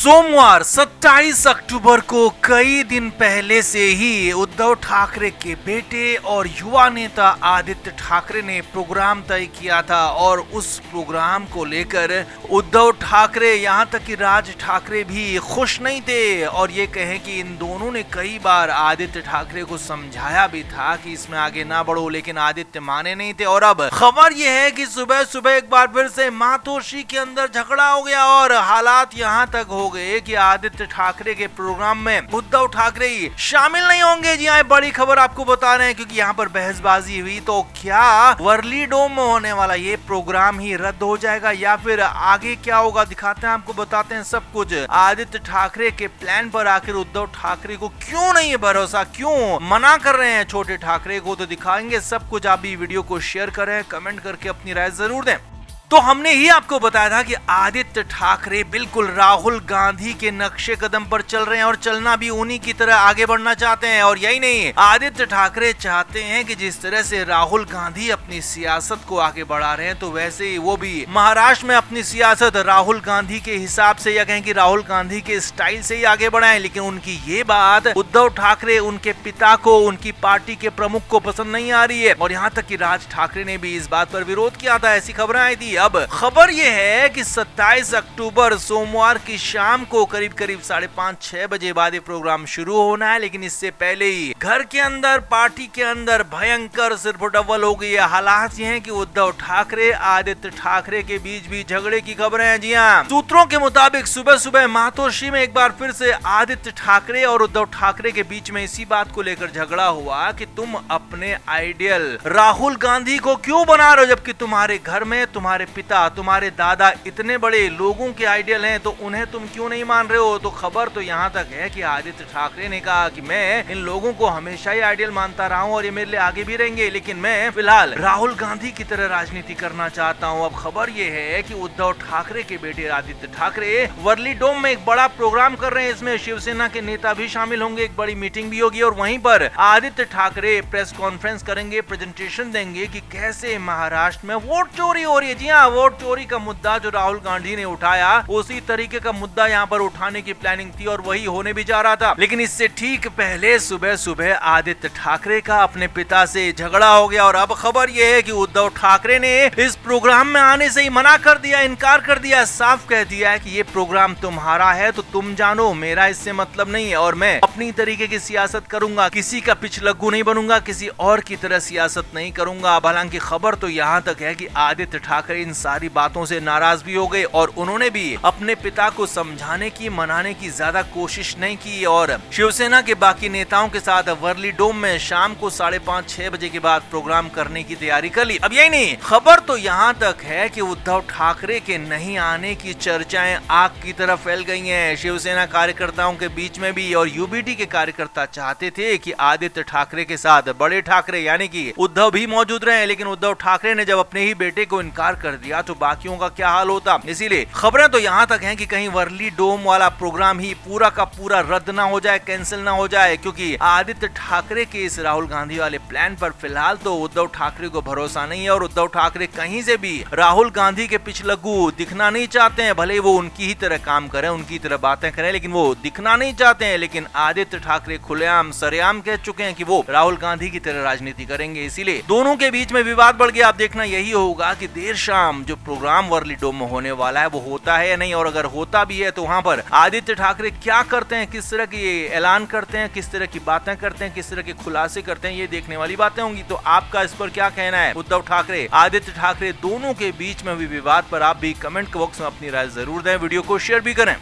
सोमवार 27 अक्टूबर को कई दिन पहले से ही उद्धव ठाकरे के बेटे और युवा नेता आदित्य ठाकरे ने प्रोग्राम तय किया था और उस प्रोग्राम को लेकर उद्धव ठाकरे यहां तक कि राज ठाकरे भी खुश नहीं थे और ये कहें कि इन दोनों ने कई बार आदित्य ठाकरे को समझाया भी था कि इसमें आगे ना बढ़ो, लेकिन आदित्य माने नहीं थे। और अब खबर यह है कि सुबह सुबह एक बार फिर से मातोश्री के अंदर झगड़ा हो गया और हालात यहां तक हो गए कि आदित्य ठाकरे के प्रोग्राम में उद्धव ठाकरे ही शामिल नहीं होंगे। जी हाँ, बड़ी खबर आपको बता रहे हैं क्योंकि यहाँ पर बहसबाजी हुई। तो क्या वर्ली डोम में होने वाला ये प्रोग्राम ही रद्द हो जाएगा या फिर आगे क्या होगा, दिखाते हैं आपको, बताते हैं सब कुछ। आदित्य ठाकरे के प्लान पर आखिर उद्धव ठाकरे को क्यों नहीं भरोसा, क्यों मना कर रहे हैं छोटे ठाकरे को, तो दिखाएंगे सब कुछ। आप भी वीडियो को शेयर करें, कमेंट करके अपनी राय जरूर दें। तो हमने ही आपको बताया था कि आदित्य ठाकरे बिल्कुल राहुल गांधी के नक्शे कदम पर चल रहे हैं और चलना भी उन्हीं की तरह आगे बढ़ना चाहते हैं। और यही नहीं, आदित्य ठाकरे चाहते हैं कि जिस तरह से राहुल गांधी अपनी सियासत को आगे बढ़ा रहे हैं तो वैसे ही वो भी महाराष्ट्र में अपनी सियासत राहुल गांधी के हिसाब से या कहें कि राहुल गांधी के स्टाइल से ही आगे बढ़ाएं। लेकिन उनकी ये बात उद्धव ठाकरे, उनके पिता को, उनकी पार्टी के प्रमुख को पसंद नहीं आ रही है और यहाँ तक कि राज ठाकरे ने भी इस बात पर विरोध किया था। ऐसी खबरें आई थी। अब खबर यह है कि 27 अक्टूबर सोमवार की शाम को करीब 5:30-6 बजे बाद ये प्रोग्राम शुरू होना है, लेकिन इससे पहले ही घर के अंदर, पार्टी के अंदर भयंकर सिरफुटअव्वल हो गई है। हालात ये हैं कि उद्धव ठाकरे, आदित्य ठाकरे के बीच भी झगड़े की खबरें हैं। जी हाँ, सूत्रों के मुताबिक सुबह सुबह मातोश्री में एक बार फिर से आदित्य ठाकरे और उद्धव ठाकरे के बीच में इसी बात को लेकर झगड़ा हुआ कि तुम अपने आइडियल राहुल गांधी को क्यों बना रहे हो, जबकि तुम्हारे घर में तुम्हारे पिता, तुम्हारे दादा इतने बड़े लोगों के आइडियल हैं, तो उन्हें तुम क्यों नहीं मान रहे हो। तो खबर तो यहाँ तक है कि आदित्य ठाकरे ने कहा कि मैं इन लोगों को हमेशा ही आइडियल मानता रहा हूँ और ये मेरे लिए आगे भी रहेंगे, लेकिन मैं फिलहाल राहुल गांधी की तरह राजनीति करना चाहता हूँ। अब खबर ये है कि उद्धव ठाकरे के बेटे आदित्य ठाकरे वर्ली डोम में एक बड़ा प्रोग्राम कर रहे हैं। इसमें शिवसेना के नेता भी शामिल होंगे, एक बड़ी मीटिंग भी होगी और वहीं पर आदित्य ठाकरे प्रेस कॉन्फ्रेंस करेंगे, प्रेजेंटेशन देंगे कि कैसे महाराष्ट्र में वोट चोरी हो रही है। जी हाँ, वोट चोरी का मुद्दा जो राहुल गांधी ने उठाया उसी तरीके का मुद्दा यहाँ पर उठाने की प्लानिंग थी और वही होने भी जा रहा था। लेकिन इससे ठीक पहले सुबह सुबह आदित्य ठाकरे का अपने पिता से झगड़ा हो गया और अब खबर यह है कि उद्धव ठाकरे ने इस प्रोग्राम में आने से ही मना कर दिया, इनकार कर दिया, साफ कह दिया है कि ये प्रोग्राम तुम्हारा है तो तुम जानो, मेरा इससे मतलब नहीं है और मैं अपनी तरीके की सियासत करूंगा, किसी का पिछलग्गू नहीं बनूंगा, किसी और की तरह सियासत नहीं करूंगा। हालांकि खबर तो यहाँ तक है कि आदित्य ठाकरे इन सारी बातों से नाराज भी हो गए और उन्होंने भी अपने पिता को समझाने की, मनाने की ज्यादा कोशिश नहीं की और शिवसेना के बाकी नेताओं के साथ वर्ली डोम में शाम को 5:30-6 बजे के बाद प्रोग्राम करने की तैयारी कर ली। अब यही नहीं, खबर तो यहाँ तक है कि उद्धव ठाकरे के नहीं आने की चर्चाएं आग की तरह फैल गई हैं शिवसेना कार्यकर्ताओं के बीच में भी। और यूबीटी के कार्यकर्ता चाहते थे कि आदित्य ठाकरे के साथ बड़े ठाकरे यानी कि उद्धव भी मौजूद रहे, लेकिन उद्धव ठाकरे ने जब अपने ही बेटे को इनकार कर दिया तो बाकियों का क्या हाल होता। इसीलिए खबरें तो यहाँ तक हैं कि कहीं वर्ली डोम वाला प्रोग्राम ही पूरा का पूरा रद्द ना हो जाए, कैंसिल ना हो जाए, क्योंकि आदित्य ठाकरे के इस राहुल गांधी वाले प्लान पर फिलहाल तो उद्धव ठाकरे को भरोसा नहीं है और उद्धव ठाकरे कहीं से भी राहुल गांधी के पिछलग्गू दिखना नहीं चाहते हैं। भले वो उनकी ही तरह काम करें, उनकी तरह बातें करें, लेकिन वो दिखना नहीं चाहते हैं। लेकिन आदित्य ठाकरे खुलेआम सरेआम कह चुके हैं कि वो राहुल गांधी की तरह राजनीति करेंगे। इसीलिए दोनों के बीच में विवाद बढ़ गया। आप देखना यही होगा कि देर शाम जो प्रोग्राम वर्ली डोम में होने वाला है वो होता है या नहीं, और अगर होता भी है तो वहां पर आदित्य ठाकरे क्या करते हैं, किस तरह की ऐलान करते हैं, किस तरह की बातें करते हैं, किस तरह के खुलासे करते हैं, ये देखने वाली बातें होंगी। तो आपका इस पर क्या कहना है? उद्धव ठाकरे, आदित्य ठाकरे दोनों के बीच में हुई विवाद पर आप भी कमेंट बॉक्स में अपनी राय जरूर दें, वीडियो को शेयर भी करें।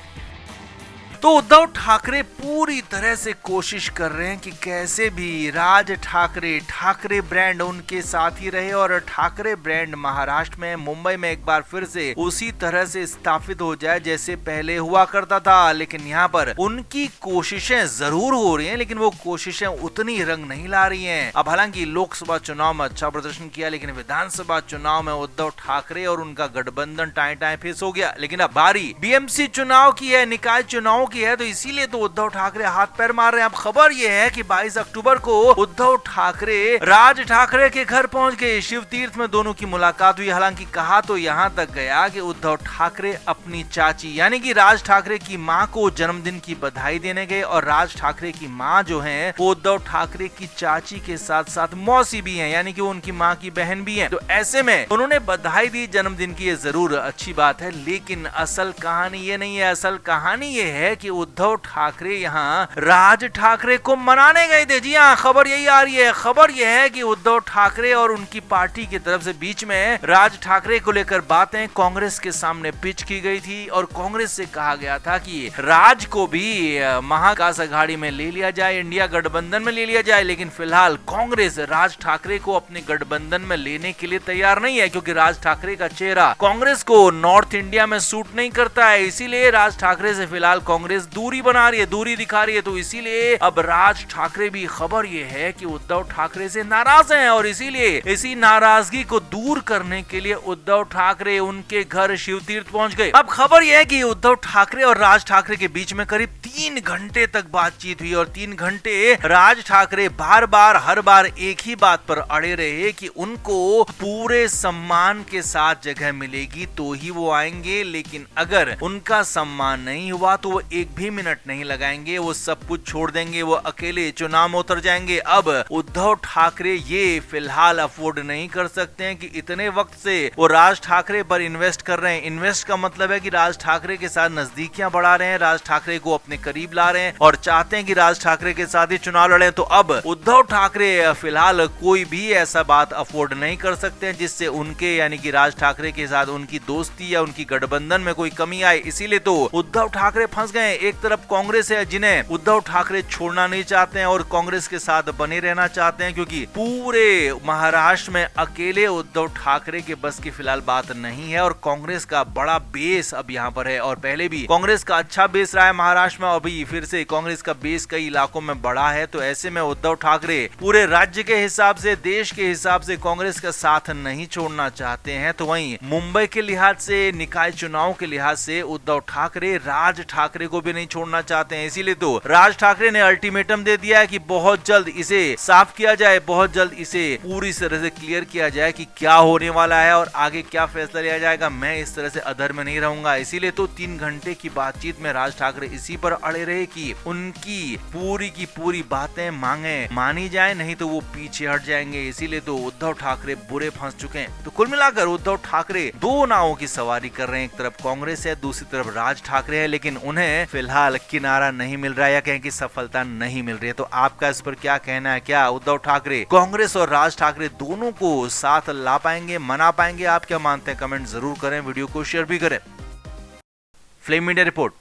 तो उद्धव ठाकरे पूरी तरह से कोशिश कर रहे हैं कि कैसे भी राज ठाकरे, ठाकरे ब्रांड उनके साथ ही रहे और ठाकरे ब्रांड महाराष्ट्र में, मुंबई में एक बार फिर से उसी तरह से स्थापित हो जाए जैसे पहले हुआ करता था। लेकिन यहाँ पर उनकी कोशिशें जरूर हो रही हैं, लेकिन वो कोशिशें उतनी रंग नहीं ला रही हैं। अब हालांकि लोकसभा चुनाव में अच्छा प्रदर्शन किया, लेकिन विधानसभा चुनाव में उद्धव ठाकरे और उनका गठबंधन टाए टाए फेस हो गया। लेकिन अब बारी बीएमसी चुनाव की है, निकाय चुनाव की है, तो इसीलिए तो उद्धव ठाकरे हाथ पैर मार रहे हैं। अब खबर यह है कि 22 अक्टूबर को उद्धव ठाकरे राज ठाकरे के घर पहुंच गए। शिव तीर्थ में दोनों की मुलाकात हुई। हालांकि कहा तो यहां तक गया कि उद्धव ठाकरे अपनी चाची यानी कि राज ठाकरे की मां को जन्मदिन की बधाई देने गए, और राज ठाकरे की मां जो है वो उद्धव ठाकरे की चाची के साथ साथ मौसी भी है, यानी कि वो उनकी मां की बहन भी है। तो ऐसे में उन्होंने बधाई दी जन्मदिन की, ये जरूर अच्छी बात है, लेकिन असल कहानी ये नहीं है। असल कहानी ये है कि उद्धव ठाकरे यहाँ राज ठाकरे को मनाने गए थे। जी हाँ, खबर यही आ रही है। खबर यह है कि उद्धव ठाकरे और उनकी पार्टी की तरफ से बीच में राज ठाकरे को लेकर बातें कांग्रेस के सामने पिच की गई थी, और कांग्रेस से कहा गया था कि राज को भी महाविकास अघाड़ी में ले लिया जाए, इंडिया गठबंधन में ले लिया जाए। लेकिन फिलहाल कांग्रेस राज ठाकरे को अपने गठबंधन में लेने के लिए तैयार नहीं है, क्योंकि राज ठाकरे का चेहरा कांग्रेस को नॉर्थ इंडिया में सूट नहीं करता है। इसीलिए राज ठाकरे से फिलहाल कांग्रेस दूरी बना रही है, दूरी दिखा रही है। तो इसीलिए अब राज ठाकरे भी, खबर यह है कि उद्धव ठाकरे से नाराज हैं, और इसीलिए इसी नाराजगी को दूर करने के लिए उद्धव ठाकरे उनके घर शिवतीर्थ पहुंच गए। अब खबर यह है कि उद्धव ठाकरे और राज ठाकरे के बीच में करीब 3 घंटे तक बातचीत हुई, और 3 घंटे राज ठाकरे बार बार हर बार एक ही बात पर अड़े रहे कि उनको पूरे सम्मान के साथ जगह मिलेगी तो ही वो आएंगे, लेकिन अगर उनका सम्मान नहीं हुआ तो वो एक भी मिनट नहीं लगाएंगे, वो सब कुछ छोड़ देंगे, वो अकेले चुनाव में उतर जाएंगे। अब उद्धव ठाकरे ये फिलहाल अफोर्ड नहीं कर सकते हैं कि इतने वक्त से वो राज ठाकरे पर इन्वेस्ट कर रहे हैं। इन्वेस्ट का मतलब है कि राज ठाकरे के साथ नजदीकियां बढ़ा रहे हैं, राज ठाकरे को अपने करीब ला रहे हैं, और चाहते हैं कि राज ठाकरे के साथ ही चुनाव लड़े। तो अब उद्धव ठाकरे फिलहाल कोई भी ऐसा बात अफोर्ड नहीं कर सकते हैं जिससे उनके यानी कि राज ठाकरे के साथ उनकी दोस्ती या उनकी गठबंधन में कोई कमी आए। इसीलिए तो उद्धव ठाकरे फंस गए। एक तरफ कांग्रेस है जिन्हें उद्धव ठाकरे छोड़ना नहीं चाहते हैं और कांग्रेस के साथ बने रहना चाहते हैं, क्योंकि पूरे महाराष्ट्र में अकेले उद्धव ठाकरे के बस की फिलहाल बात नहीं है, और कांग्रेस का बड़ा बेस अब यहाँ पर है, और पहले भी कांग्रेस का अच्छा बेस रहा है महाराष्ट्र में, अभी फिर से कांग्रेस का बेस कई इलाकों में बढ़ा है। तो ऐसे में उद्धव ठाकरे पूरे राज्य के हिसाब से, देश के हिसाब से कांग्रेस का साथ नहीं छोड़ना चाहते हैं। तो वहीं मुंबई के लिहाज से, निकाय चुनाव के लिहाज से उद्धव ठाकरे राज ठाकरे को भी नहीं छोड़ना चाहते हैं। इसीलिए तो राज ठाकरे ने अल्टीमेटम दे दिया है कि बहुत जल्द इसे साफ किया जाए, बहुत जल्द इसे पूरी तरह से क्लियर किया जाए कि क्या होने वाला है और आगे क्या फैसला लिया जाएगा। मैं इस तरह से अधर में नहीं रहूंगा। इसीलिए तो 3 घंटे की बातचीत में राज ठाकरे इसी पर अड़े रहे कि उनकी पूरी बातें मांगे मानी जाए, नहीं तो वो पीछे हट जाएंगे। इसीलिए तो उद्धव ठाकरे बुरे फंस चुके हैं। तो कुल मिलाकर उद्धव ठाकरे 2 नावों की सवारी कर रहे हैं। एक तरफ कांग्रेस है, दूसरी तरफ राज ठाकरे है, लेकिन उन्हें फिलहाल किनारा नहीं मिल रहा है, या कहें कि सफलता नहीं मिल रही है। तो आपका इस पर क्या कहना है? क्या उद्धव ठाकरे कांग्रेस और राज ठाकरे दोनों को साथ ला पाएंगे, मना पाएंगे? आप क्या मानते हैं? कमेंट जरूर करें, वीडियो को शेयर भी करें। Flame media report.